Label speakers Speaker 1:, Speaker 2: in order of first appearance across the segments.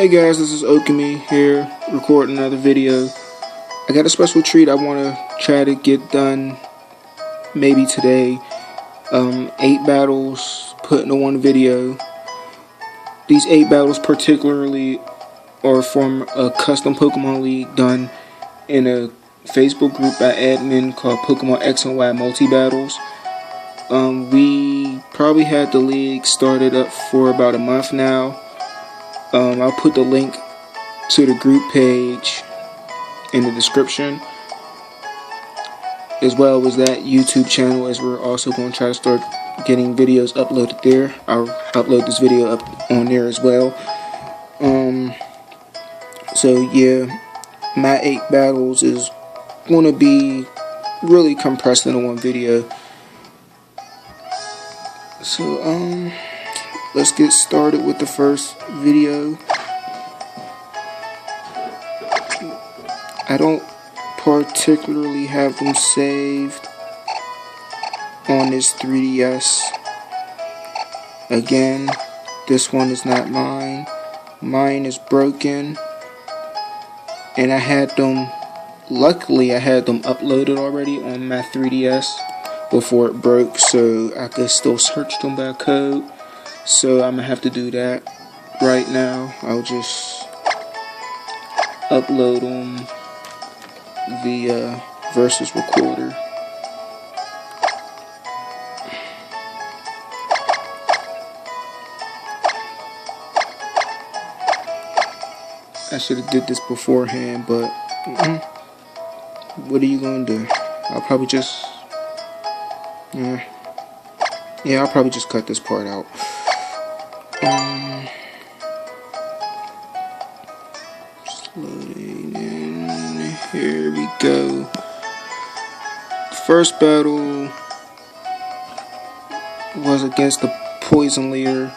Speaker 1: Hey guys, this is Okami here, recording another video. I got a special treat I want to try to get done maybe today. 8 battles put into one video. These 8 battles particularly are from a custom Pokemon League done in a Facebook group by admin called Pokemon X and Y Multi-Battles. We probably had the league started up for about a month now. I'll put the link to the group page in the description, as well as that YouTube channel, as we're also going to try to start getting videos uploaded there. I'll upload this video up on there as well. So yeah, my 8 battles is going to be really compressed into one video. So let's get started with the first video. I don't particularly have them saved on this 3DS. Again, this one is not mine. Mine is broken. And I had them, luckily I had them uploaded already on my 3DS before it broke, so I could still search them by code. So I'm gonna have to do that right now. I'll just upload them via Versus Recorder. I should have did this beforehand, but what are you gonna do? I'll probably just I'll probably just cut this part out. Just loading in. Here we go. First battle was against the Poison Leader.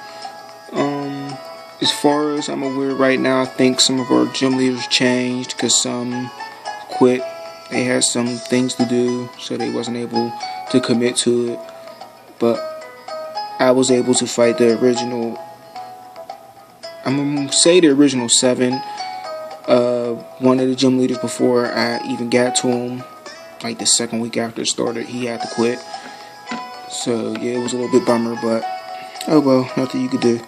Speaker 1: As far as I'm aware right now, I think some of our gym leaders changed because some quit. They had some things to do, so they wasn't able to commit to it. But I was able to fight the original, I'm going to say the original 7. One of the gym leaders before I even got to him, like the second week after it started, he had to quit. So yeah, it was a little bit bummer, but oh well, nothing you could do.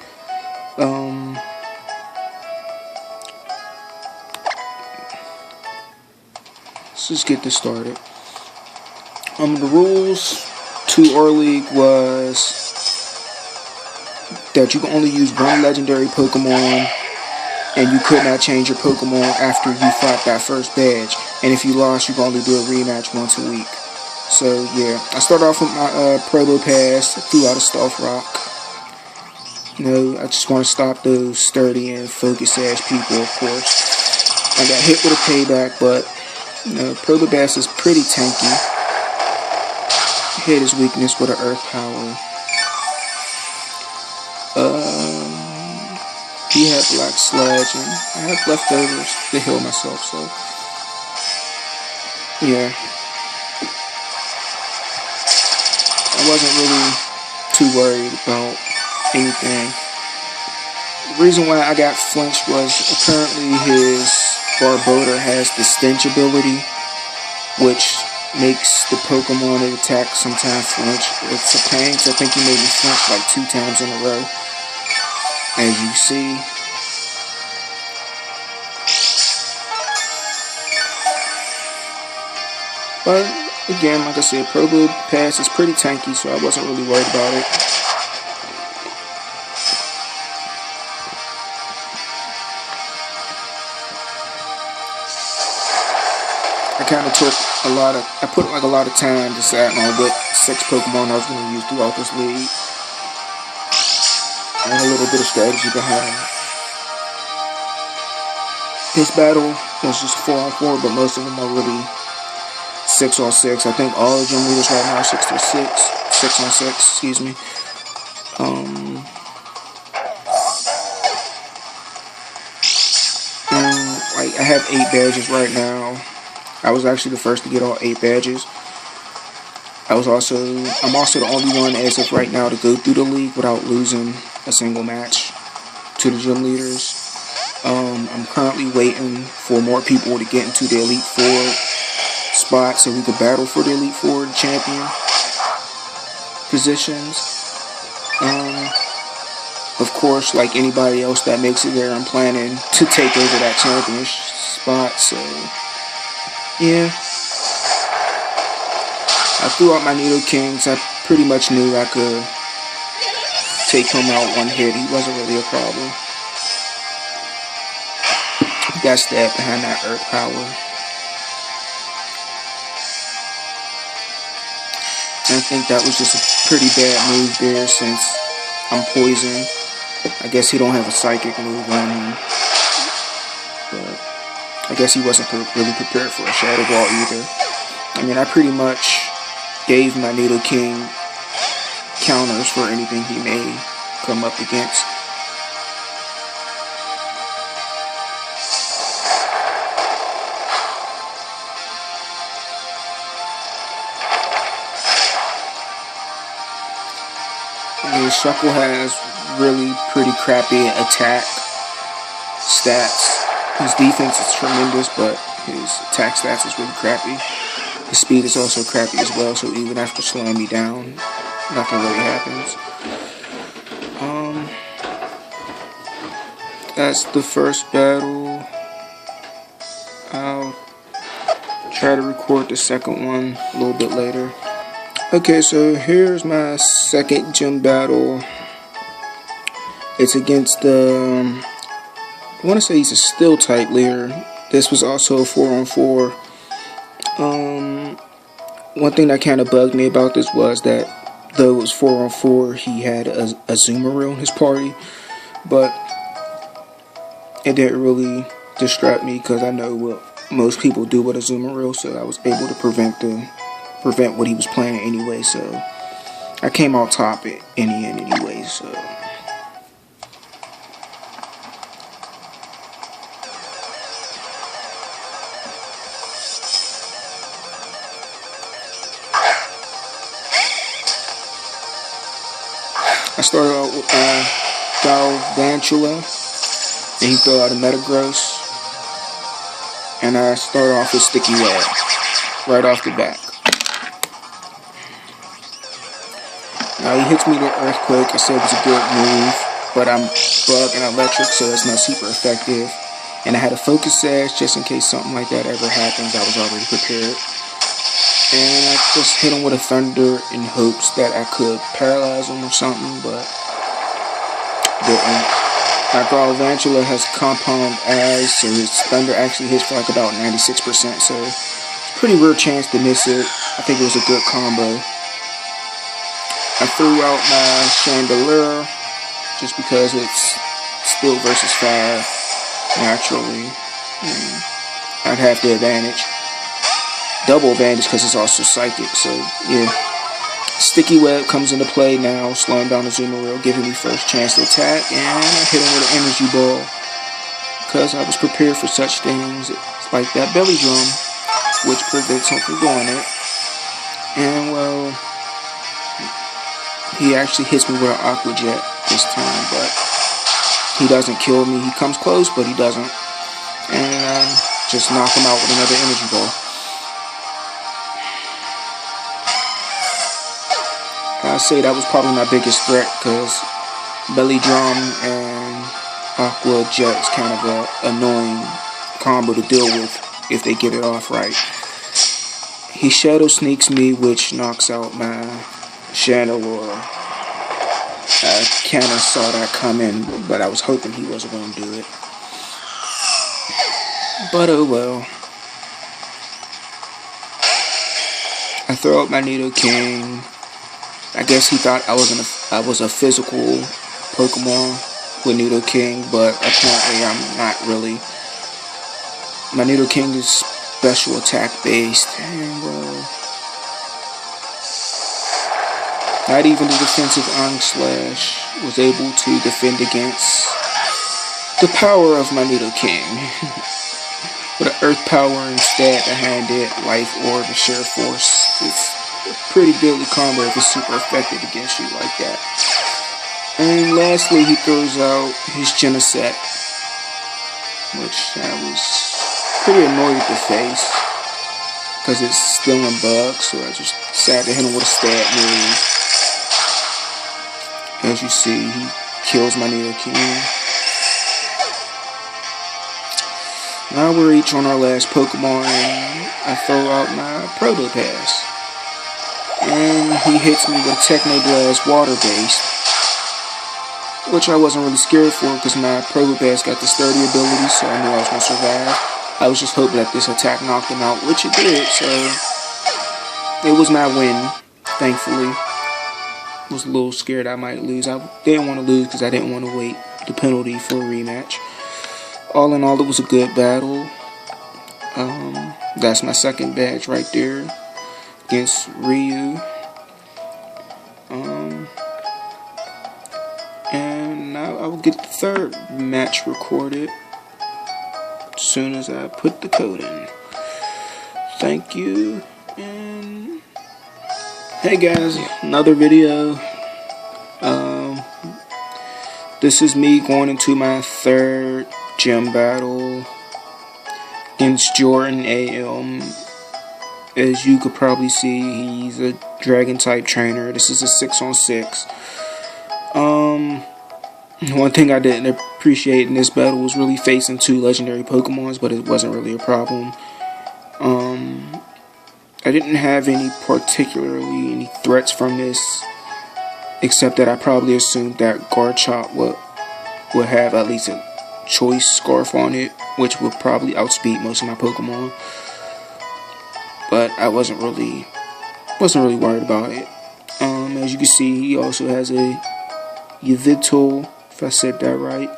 Speaker 1: Let's just get this started. The rules to our league was that you can only use one legendary Pokemon, and you could not change your Pokemon after you fought that first badge. And if you lost, you can only do a rematch once a week. So yeah, I started off with my Probo Pass, threw out a Stealth Rock. I just want to stop those sturdy and focused ass people, of course. I got hit with a payback, but Probo Pass is pretty tanky. Hit his weakness with an Earth Power. He had Black Sludge, and I have leftovers to heal myself, so yeah. I wasn't really too worried about anything. The reason why I got flinched was apparently his Barboda has the stench ability, which makes the Pokemon it attack sometimes flinch. It's a pain, because I think he made me flinch like 2 times in a row, as you see. But again, like I said, Probo Pass is pretty tanky, so I wasn't really worried about it. I put like a lot of time deciding on what 6 Pokemon I was going to use throughout this league, and a little bit of strategy behind it. This battle was just 4-on-4, but most of them are really 6-on-6. I think all the gym leaders right now are 6-on-6, excuse me. And like I have 8 badges right now. I was actually the first to get all 8 badges. I'm also the only one as of right now to go through the league without losing a single match to the gym leaders. I'm currently waiting for more people to get into the Elite Four spot so we could battle for the Elite Four champion positions. Of course, like anybody else that makes it there, I'm planning to take over that championship spot. So, yeah. I threw out my Nidokings. I pretty much knew I could take him out one hit. He wasn't really a problem. He got stabbed behind that Earth Power. And I think that was just a pretty bad move there since I'm poisoned. I guess he don't have a psychic move on him. But I guess he wasn't really prepared for a Shadow Ball either. I mean, I pretty much gave my Nidoking counters for anything he may come up against. And Shuckle has really pretty crappy attack stats. His defense is tremendous, but his attack stats is really crappy. His speed is also crappy as well, so even after slowing me down, nothing really happens. That's the first battle. I'll try to record the second one a little bit later. Okay, so here's my second gym battle. It's against the, I want to say he's a steel type leader. This was also a 4-on-4. One thing that kind of bugged me about this was that though it was 4-on-4, he had a Azumarill in his party, but it didn't really distract me because I know what most people do with Azumarill, so I was able to prevent what he was playing anyway. So I came out top in the end anyway. So. I started out with Galvantula, then he threw out a Metagross, and I started off with Sticky Web, right off the bat. Now he hits me with Earthquake. I said it was a good move, but I'm Bug and Electric, so it's not super effective. And I had a Focus Sash just in case something like that ever happens. I was already prepared. And I just hit him with a Thunder in hopes that I could paralyze him or something, but didn't. My Galvantula has Compound Eyes, so his Thunder actually hits for like about 96%, so pretty rare chance to miss it. I think it was a good combo. I threw out my Chandelier just because it's Steel versus Fire. Naturally, I'd have the advantage. Double advantage because it's also Psychic, so yeah. Sticky Web comes into play now, slowing down the Azumarill, giving me first chance to attack, and I hit him with an Energy Ball because I was prepared for such things. It's like that Belly Drum, which prevents him from doing it. And well, he actually hits me with an Aqua Jet this time, but he doesn't kill me. He comes close, but he doesn't. And just knock him out with another Energy Ball. I'd say that was probably my biggest threat because Belly Drum and Aqua Jet is kind of an annoying combo to deal with if they get it off right. He Shadow Sneaks me, which knocks out my Chandelure. I kind of saw that coming, but I was hoping he wasn't going to do it. But oh well. I throw out my Nidoking. I guess he thought I was a physical Pokemon with Nidoking, but apparently I'm not really. My Nidoking is special attack based, and not even the defensive Slash was able to defend against the power of my Nidoking. With an Earth Power instead behind it, Life Orb and Sheer Force. It's a pretty deadly combo if it's super effective against you like that. And lastly, he throws out his Genesect. which I was pretty annoyed to face because it's still in bugs, so I just decided to hit him with a stab move. As you see, he kills my Nidoking. Now we're each on our last Pokemon, and I throw out my Probopass. And he hits me with Technoblast water-based, which I wasn't really scared for because my Probopass got the sturdy ability, so I knew I was going to survive. I was just hoping that this attack knocked him out, which it did, so it was my win, thankfully. I was a little scared I might lose. I didn't want to lose because I didn't want to wait the penalty for a rematch. All in all, it was a good battle. That's my second badge right there against Ryu. And now I will get the third match recorded as soon as I put the code in. Thank you, and hey guys, another video. This is me going into my third gym battle against Jordan AM. As you could probably see, he's a dragon type trainer. This is a 6-on-6. One thing I didn't appreciate in this battle was really facing two legendary Pokemons, but it wasn't really a problem. I didn't have any threats from this, except that I probably assumed that Garchomp would have at least a choice scarf on it, which would probably outspeed most of my Pokemon. But I wasn't really worried about it. As you can see, he also has a Yveltal, if I said that right,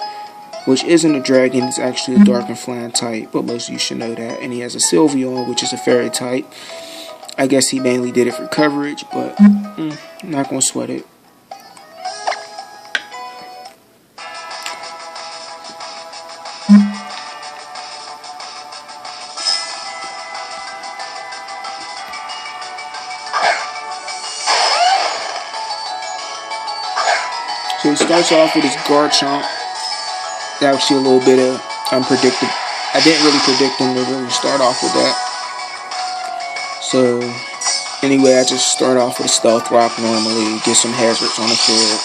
Speaker 1: which isn't a dragon, it's actually a dark and flying type, but most of you should know that. And he has a Sylveon, which is a fairy type. I guess he mainly did it for coverage, but I'm not gonna sweat it. So he starts off with his Garchomp. Actually a little bit of unpredictable. I didn't really predict him to really start off with that. So anyway, I just start off with a Stealth Rock normally, get some hazards on the field.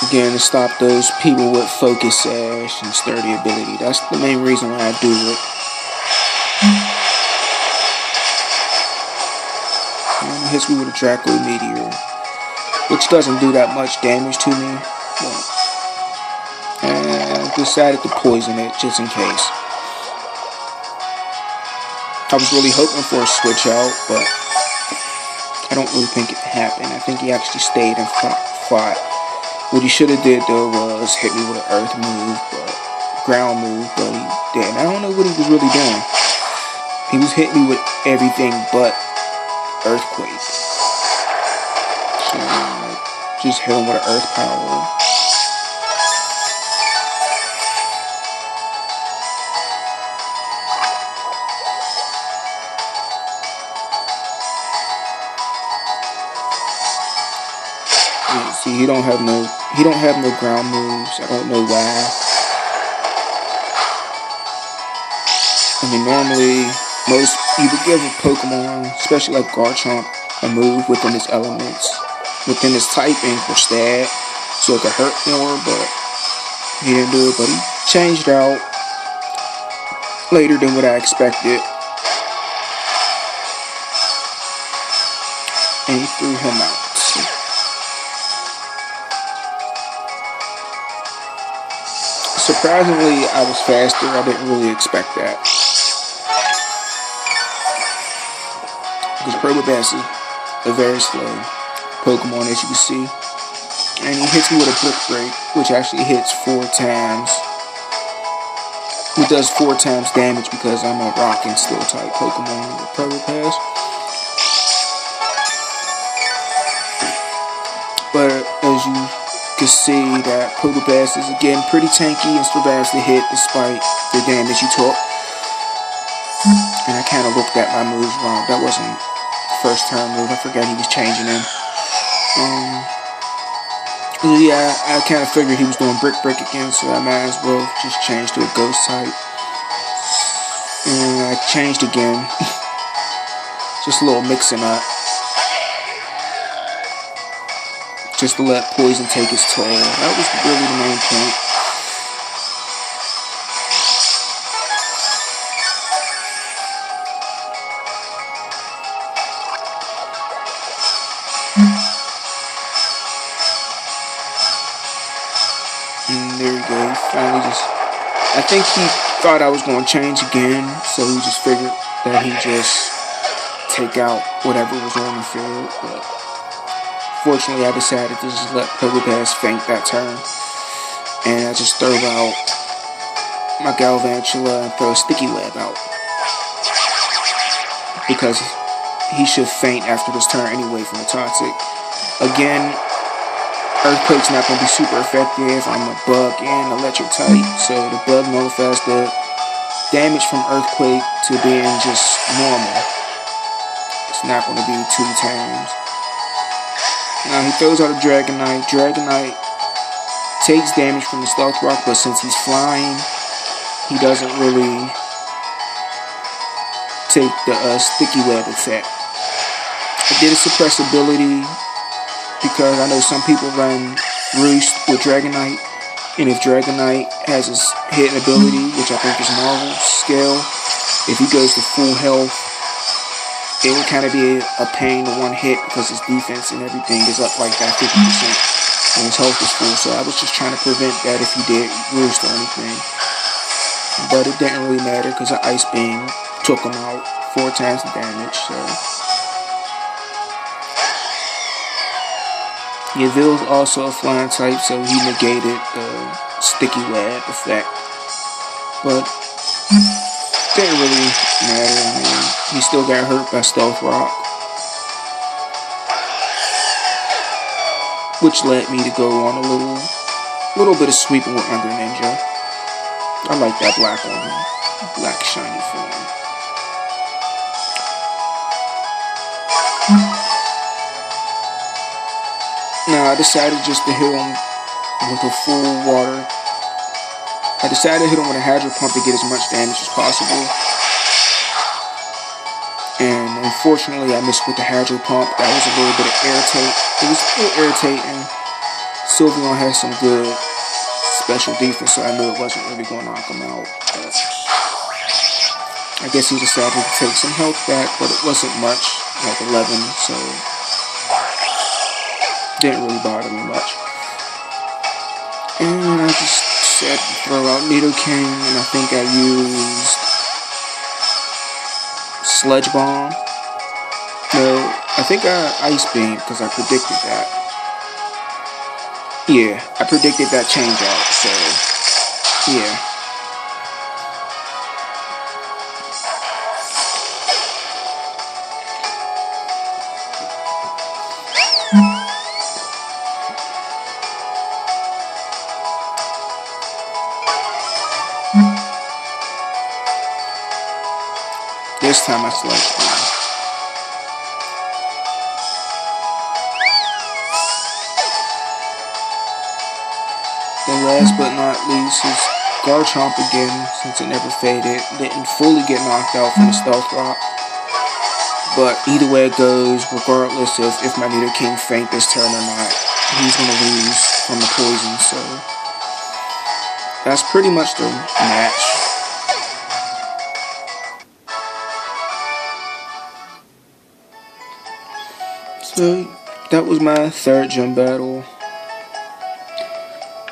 Speaker 1: Again, to stop those people with Focus Sash and Sturdy ability. That's the main reason why I do it. And he hits me with a Draco Meteor, which doesn't do that much damage to me. And I decided to poison it just in case. I was really hoping for a switch out, but I don't really think it happened. I think he actually stayed and fought. What he should have did though was hit me with an earth move, ground move, but he didn't. I don't know what he was really doing. He was hitting me with everything but Earthquake. So just hit him with an Earth Power. Yeah, see, he don't have no ground moves. I don't know why. I mean, normally you would give a Pokemon, especially like Garchomp, a move within its elements, within its typing for stab, so it could hurt more, but he didn't do it. But he changed out later than what I expected, and he threw him out. Surprisingly, I was faster. I didn't really expect that. Because Probopass is a very slow Pokemon, as you can see. And he hits me with a Brick Break, which actually hits 4 times. It does 4 times damage because I'm a Rock and Steel type Pokemon with Probopass. But as you can see, that Probopass is again pretty tanky and survives the hit despite the damage he took. And I kind of looked at my moves wrong. That wasn't the first turn move. I forgot he was changing them. Yeah, I kind of figured he was doing brick again, so I might as well just change to a ghost type. And I changed again. Just a little mixing up. Just to let poison take its toll. That was really the main point. And there we go. Finally just... I think he thought I was going to change again, so he just figured that he'd just take out whatever was on the field. But fortunately, I decided to just let Pokepass faint that turn. And I just throw out my Galvantula and throw a Sticky Web out. Because he should faint after this turn anyway from the Toxic. Again, Earthquake's not going to be super effective. I'm a Bug and Electric type. So the Bug nullifies the damage from Earthquake to being just normal. It's not going to be 2 times. Now he throws out a Dragonite. Dragonite takes damage from the Stealth Rock, but since he's flying, he doesn't really take the Sticky Web effect. I did a suppress ability because I know some people run Roost with Dragonite, and if Dragonite has his hidden ability, which I think is Marvel's scale, if he goes to full health, it would kind of be a pain to one hit because his defense and everything is up like that 50% and his health is full. So I was just trying to prevent that if he did Roost or anything. But it didn't really matter because the Ice Beam took him out 4 times the damage. So Yvel's also a flying type, so he negated the Sticky Web effect. But didn't really matter. I mean, he still got hurt by Stealth Rock, which led me to go on a little bit of sweeping with my Greninja. I like that black on him, black shiny form. Now I decided just to hit him with a full water. I decided to hit him with a Hydro Pump to get as much damage as possible. And unfortunately I missed with the Hydro Pump. That was a little bit of irritate. It was a little irritating. Sylveon has some good special defense, so I knew it wasn't really going to knock him out. But I guess he decided to take some health back, but it wasn't much, like 11, so didn't really bother me much. And I just said to throw out Nidoking, and I think I used Sludge Bomb. No, I think I Ice Beam because I predicted that. Yeah, I predicted that change out, so yeah. This time I Sludge Bomb. Then last but not least is Garchomp again, since it never faded. Didn't fully get knocked out from the Stealth Rock. But either way it goes, regardless of if my Nidoking faint this turn or not, he's going to lose from the poison. So that's pretty much the match. So that was my 3rd gym battle.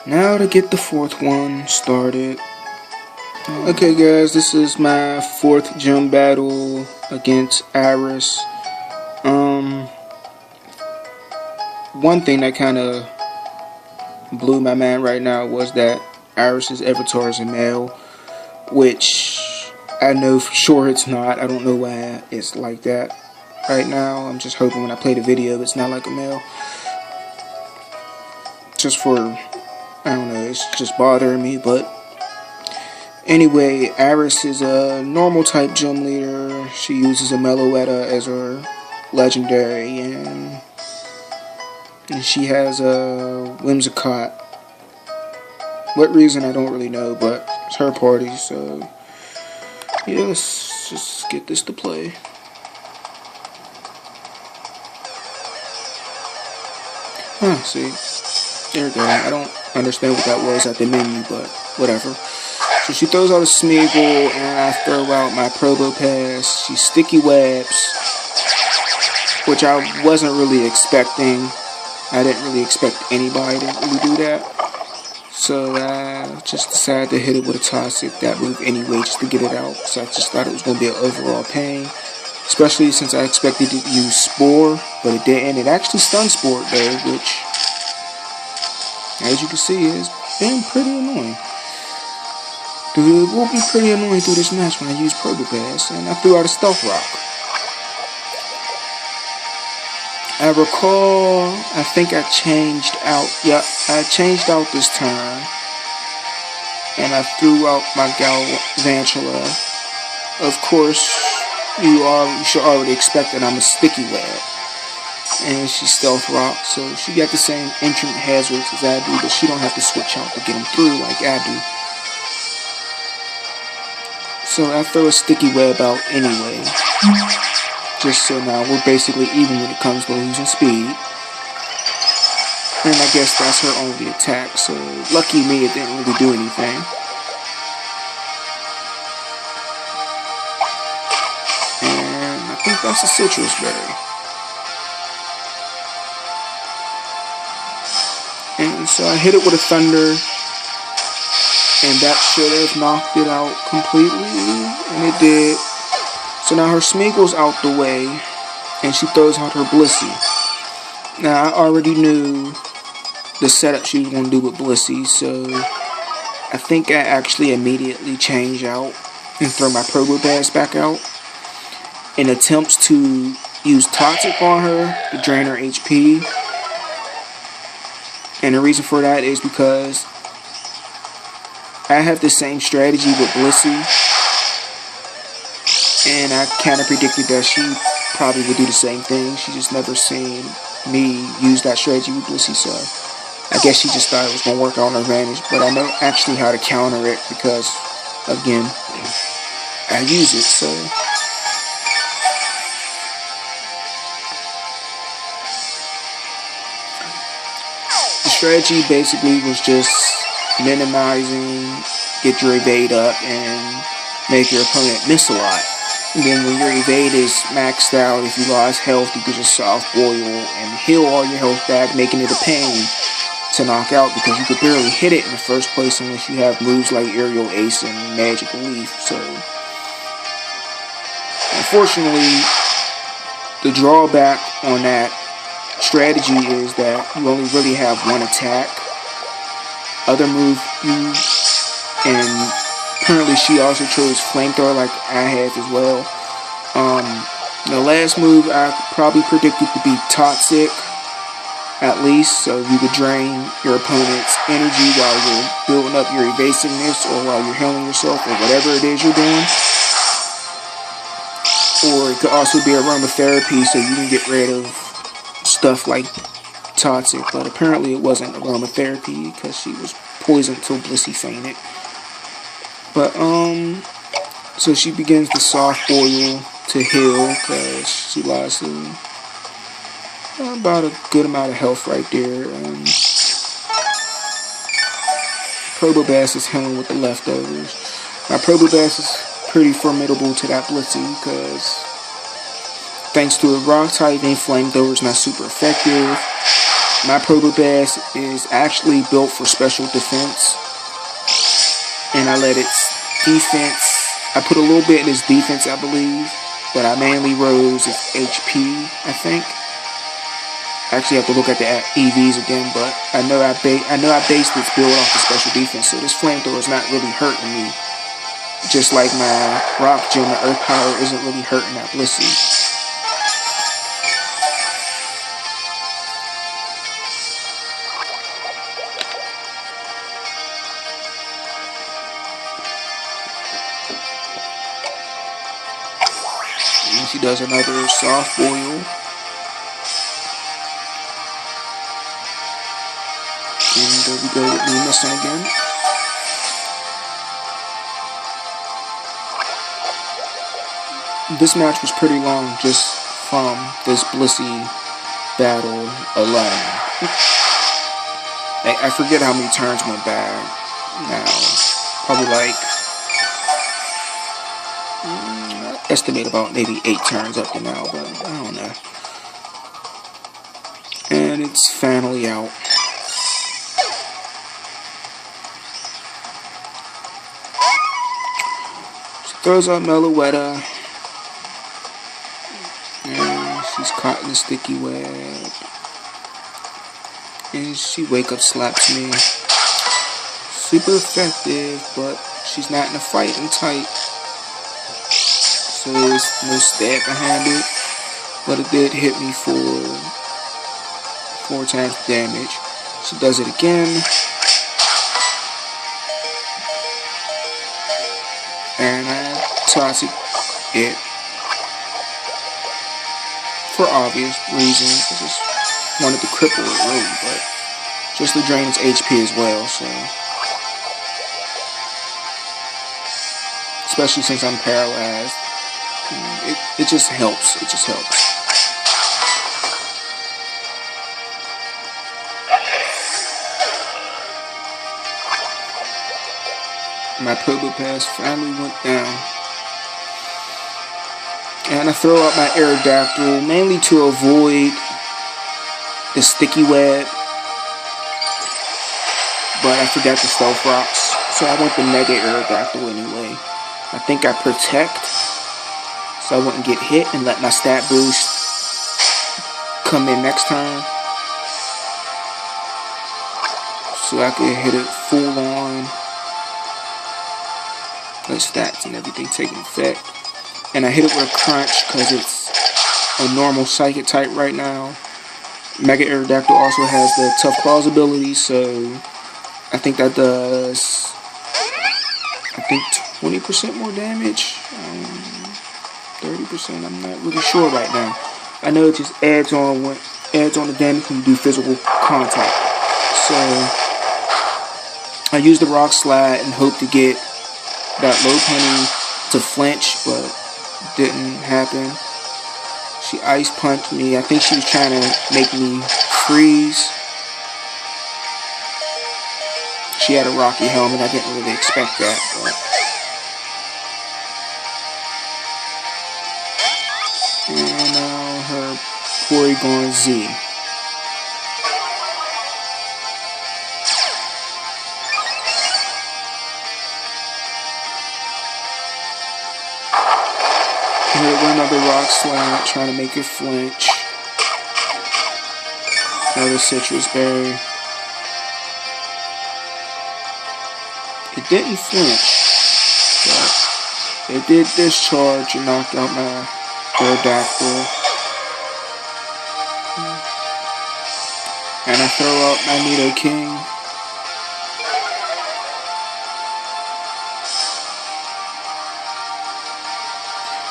Speaker 1: Now to get the 4th one started. Okay guys, this is my 4th gym battle against Iris. One thing that kind of blew my mind right now was that Iris's avatar is a male, which I know for sure it's not. I don't know why it's like that right now. I'm just hoping when I play the video it's not like a male. Just for, I don't know, it's just bothering me. But anyway, Iris is a normal type gym leader. She uses a Meloetta as her legendary, and And she has a Whimsicott. What reason, I don't really know, but it's her party, so yeah, let's just get this to play. See, there we go. I don't understand what that was at the menu, but whatever. So she throws out a Smeagol, and I throw out my Probopass. She sticky webs, which I wasn't really expecting. I didn't really expect anybody to really do that. So I just decided to hit it with a Toxic, that move anyway, just to get it out. So I just thought it was going to be an overall pain. Especially since I expected to use Spore, but it didn't. It actually stunned Spore though, which, as you can see, has been pretty annoying. It will be pretty annoying through this match when I use Probopass, and I threw out a Stealth Rock. I recall, I think I changed out, I changed out this turn, and I threw out my Galvantula. Of course, you should already expect that I'm a Sticky Web. And she's Stealth Rock, so she got the same entrant hazards as I do, but she don't have to switch out to get them through like I do. So I throw a Sticky Web out anyway. Just so now we're basically even when it comes to losing speed. And I guess that's her only attack, so lucky me, it didn't really do anything. I think that's a Citrus Berry. And so I hit it with a Thunder, and that should have knocked it out completely, and it did. So now her Smeagol's out the way, and she throws out her Blissey. Now I already knew the setup she was going to do with Blissey, so I think I actually immediately change out and throw my Probopass back out in attempts to use Toxic on her to drain her HP. And the reason for that is because I have the same strategy with Blissey, and I kind of predicted that she probably would do the same thing. She just never seen me use that strategy with Blissey, so I guess she just thought it was going to work out on her advantage. But I know actually how to counter it because, again, I use it, so. The strategy basically was just minimizing, get your evade up, and make your opponent miss a lot. And then when your evade is maxed out, if you lost health, you can just soft boil and heal all your health back, making it a pain to knock out because you could barely hit it in the first place unless you have moves like Aerial Ace and Magical Leaf. So, unfortunately, the drawback on that strategy is that you only really have one attack. Other move and apparently she also chose Flamethrower like I have as well. The last move I probably predicted to be Toxic, at least, so you could drain your opponent's energy while you're building up your evasiveness or while you're healing yourself or whatever it is you're doing. Or it could also be aromatherapy so you can get rid of stuff like Toxic, but apparently it wasn't aromatherapy because she was poisoned till Blissey fainted. But so she begins the soft boil to heal because she lost about a good amount of health right there. Probopass is healing with the leftovers. My Probopass is pretty formidable to that Blissey because thanks to a rock type and Flamethrower is not super effective. My Probopass is actually built for special defense, and I let its defense, I put a little bit in its defense, I believe, but I mainly rose its HP, I think. I actually have to look at the EVs again, but I know I based its build off the special defense, so this Flamethrower is not really hurting me. Just like my Rock Gem, the Earth Power isn't really hurting that Blissey. And she does another soft boil. there we go with me missing again. This match was pretty long just from this Blissey battle alone. I forget how many turns went bad now. Probably like, estimate about maybe 8 turns up to now, but I don't know. And it's finally out. She throws out Meloetta. And she's caught in the sticky web. And she wake up slaps me. Super effective, but she's not in a fighting type. So there's no stab behind it. But it did hit me for 4 times damage. She does it again. And I toxic it. For obvious reasons. I just wanted to cripple it really, but just to drain its HP as well, so. Especially since I'm paralyzed. It just helps. It just helps. My Purple Pass finally went down. And I throw out my Aerodactyl, mainly to avoid the sticky web. But I forgot the Stealth Rocks, so I went the Mega Aerodactyl anyway. I think I Protect, so I wouldn't get hit and let my stat boost come in next time. So I could hit it full on. Let stats and everything take effect. And I hit it with a Crunch because it's a normal Psychic type right now. Mega Aerodactyl also has the Tough Claws ability, so I think that does, 20% more damage, 30%. I'm not really sure right now. I know it just adds on the damage when you do physical contact. So I used the Rock Slide and hope to get that Lopunny to flinch, but didn't happen. She Ice Punched me. I think she was trying to make me freeze. She had a Rocky Helmet. I didn't really expect that, but. And now her Porygon Z. Hit with another Rock Slide, trying to make it flinch. Another Citrus Berry. It didn't flinch, but it did discharge and knocked out my Aerodactyl. And I throw out my Nidoking.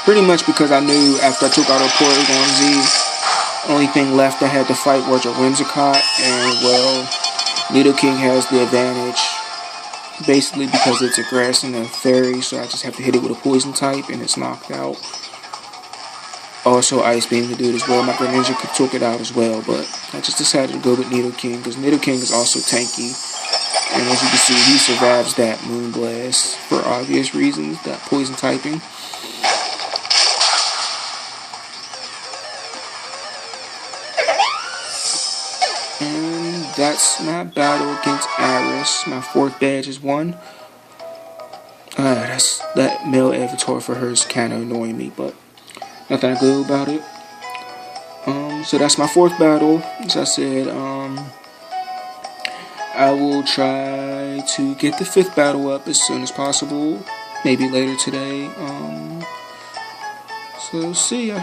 Speaker 1: Pretty much because I knew after I took out a Porygon Z, only thing left I had to fight was a Whimsicott, and well, Nidoking has the advantage. Basically because it's a grass and a fairy, so I just have to hit it with a poison type and it's knocked out. Also Ice Beam could do it as well. My Greninja could took it out as well, but I just decided to go with Nidoking because Nidoking is also tanky. And as you can see, he survives that Moonblast for obvious reasons, that poison typing. And that's my battle against Iris. My 4th badge is won. That male avatar for her is kind of annoying me, but nothing I can do about it. So that's my 4th battle. As I said, I will try to get the 5th battle up as soon as possible. Maybe later today. So see ya.